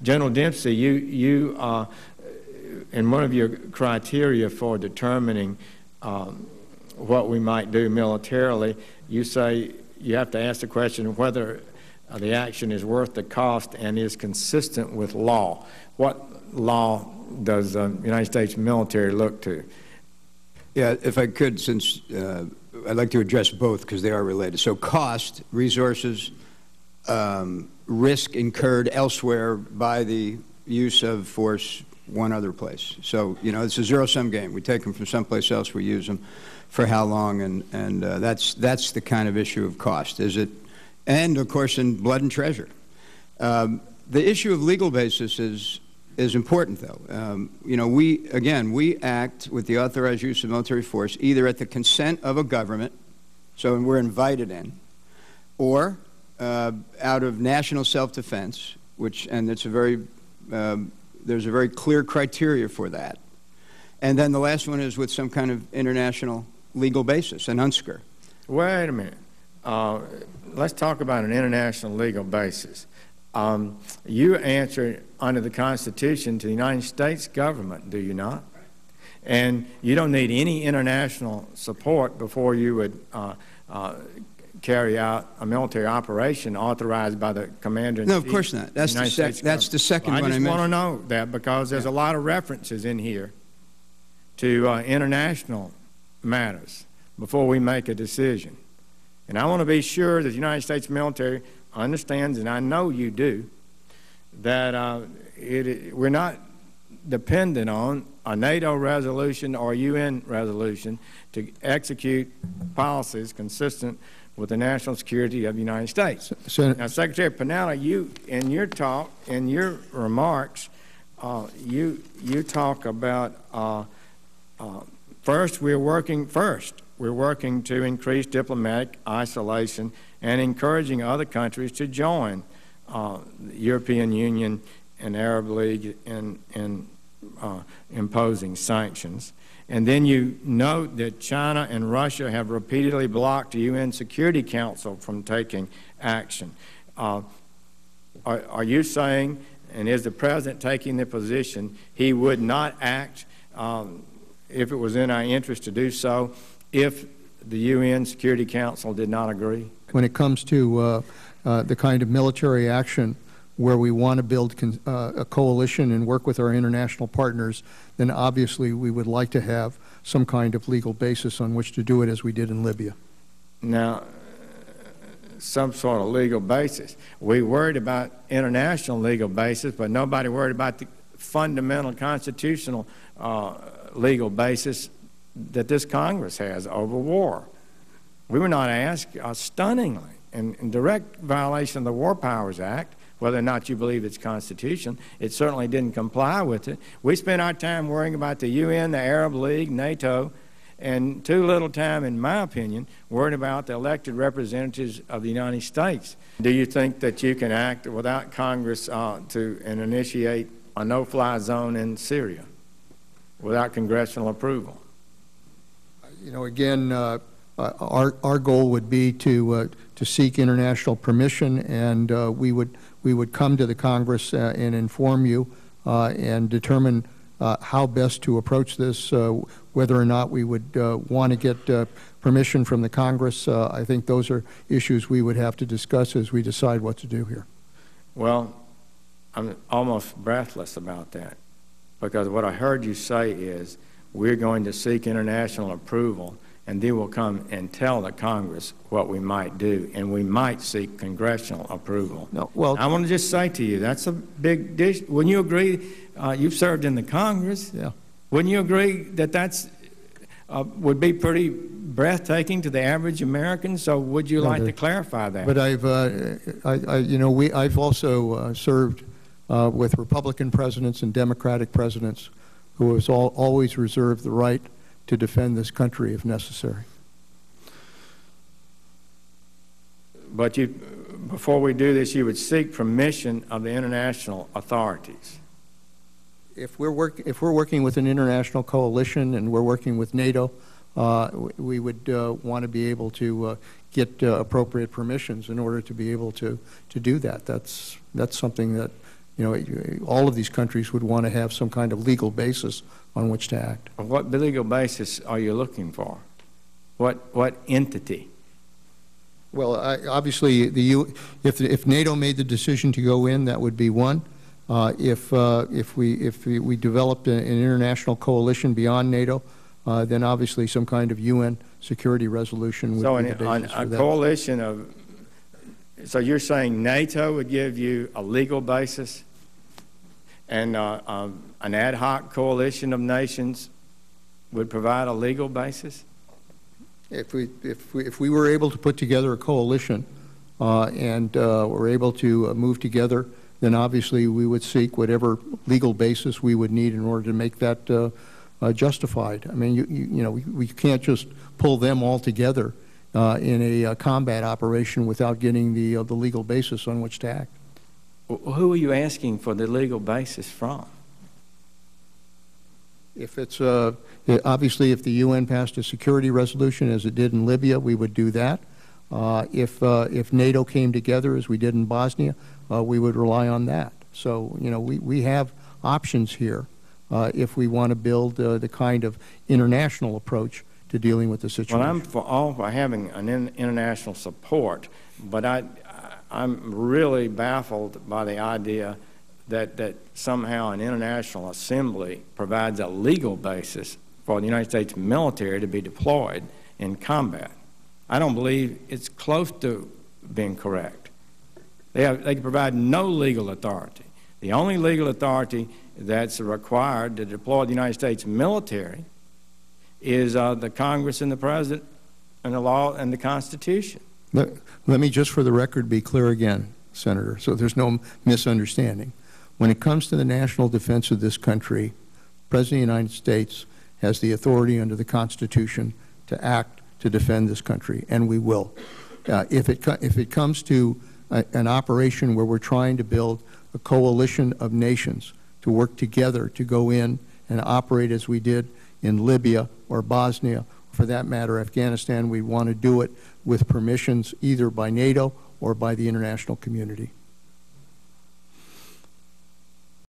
General Dempsey, you in one of your criteria for determining what we might do militarily, you say you have to ask the question whether the action is worth the cost and is consistent with law. What law does the United States military look to? Yeah, if I could, since I'd like to address both because they are related. So cost, resources, risk incurred elsewhere by the use of force one other place. So, you know, it's a zero-sum game. We take them from someplace else, we use them for how long, and that's the kind of issue of cost. Is it, and of course in blood and treasure. The issue of legal basis is important, though. You know, we act with the authorized use of military force either at the consent of a government, so we're invited in, or out of national self-defense, and it's a very, there's a very clear criteria for that. And then the last one is with some kind of international legal basis, an UNSCR. Wait a minute. Let's talk about an international legal basis. You answer under the Constitution to the United States government, do you not? And you don't need any international support before you would carry out a military operation authorized by the commander-in-chief. No, of course not. That's the second one I mentioned. I just want to know that because there's a lot of references in here to international matters before we make a decision. And I want to be sure that the United States military understands, and I know you do, that we're not dependent on a NATO resolution or UN resolution to execute policies consistent with the national security of the United States. Now, Secretary Panetta, you, in your talk, in your remarks, you talk about first, we're working to increase diplomatic isolation and encouraging other countries to join the European Union and Arab League in imposing sanctions. And then you note that China and Russia have repeatedly blocked the UN Security Council from taking action. Are you saying, and is the President taking the position, he would not act if it was in our interest to do so if the UN Security Council did not agree? When it comes to the kind of military action where we want to build a coalition and work with our international partners, then obviously we would like to have some kind of legal basis on which to do it, as we did in Libya. Now, some sort of legal basis. We worried about international legal basis, but nobody worried about the fundamental constitutional legal basis that this Congress has over war. We were not asked, stunningly, in direct violation of the War Powers Act, whether or not you believe it's constitutional. It certainly didn't comply with it. We spent our time worrying about the UN, the Arab League, NATO, and too little time, in my opinion, worrying about the elected representatives of the United States. Do you think that you can act without Congress and initiate a no-fly zone in Syria without congressional approval? You know, again, our goal would be to seek international permission, and we would come to the Congress and inform you and determine how best to approach this, whether or not we would want to get permission from the Congress. I think those are issues we would have to discuss as we decide what to do here. Well, I'm almost breathless about that, because what I heard you say is we're going to seek international approval, and then we'll come and tell the Congress what we might do, and we might seek congressional approval. No, well, I want to just say to you, that's a big dish. Wouldn't you agree? You've served in the Congress. Yeah. Wouldn't you agree that that's would be pretty breathtaking to the average American? So would you like to clarify that? But I've also served with Republican presidents and Democratic presidents who has always reserved the right to defend this country if necessary. But before we do this, you would seek permission of the international authorities. If we're working with an international coalition and we're working with NATO, we would want to be able to get appropriate permissions in order to be able to do that. That's something that all of these countries would want to have some kind of legal basis on which to act. What legal basis are you looking for? What entity? Well, obviously, if NATO made the decision to go in, that would be one. If we developed an international coalition beyond NATO, then obviously some kind of UN security resolution would be the basis for that. Coalition of, so you're saying NATO would give you a legal basis, and an ad hoc coalition of nations would provide a legal basis? If we were able to put together a coalition and were able to move together, then obviously we would seek whatever legal basis we would need in order to make that justified. I mean, we can't just pull them all together in a combat operation without getting the legal basis on which to act. Who are you asking for the legal basis from? If it's obviously, if the UN passed a security resolution as it did in Libya, we would do that. If NATO came together as we did in Bosnia, we would rely on that. So we have options here if we want to build the kind of international approach to dealing with the situation. Well, I'm for having an international support, but I'm really baffled by the idea that somehow an international assembly provides a legal basis for the United States military to be deployed in combat. I don't believe it's close to being correct. They can provide no legal authority. The only legal authority that's required to deploy the United States military is the Congress and the President and the law and the Constitution. Let me just for the record be clear again, Senator, so there's no misunderstanding. When it comes to the national defense of this country, the President of the United States has the authority under the Constitution to act to defend this country, and we will. If it comes to an operation where we're trying to build a coalition of nations to work together to go in and operate as we did in Libya or Bosnia, for that matter, Afghanistan, we want to do it with permissions either by NATO or by the international community.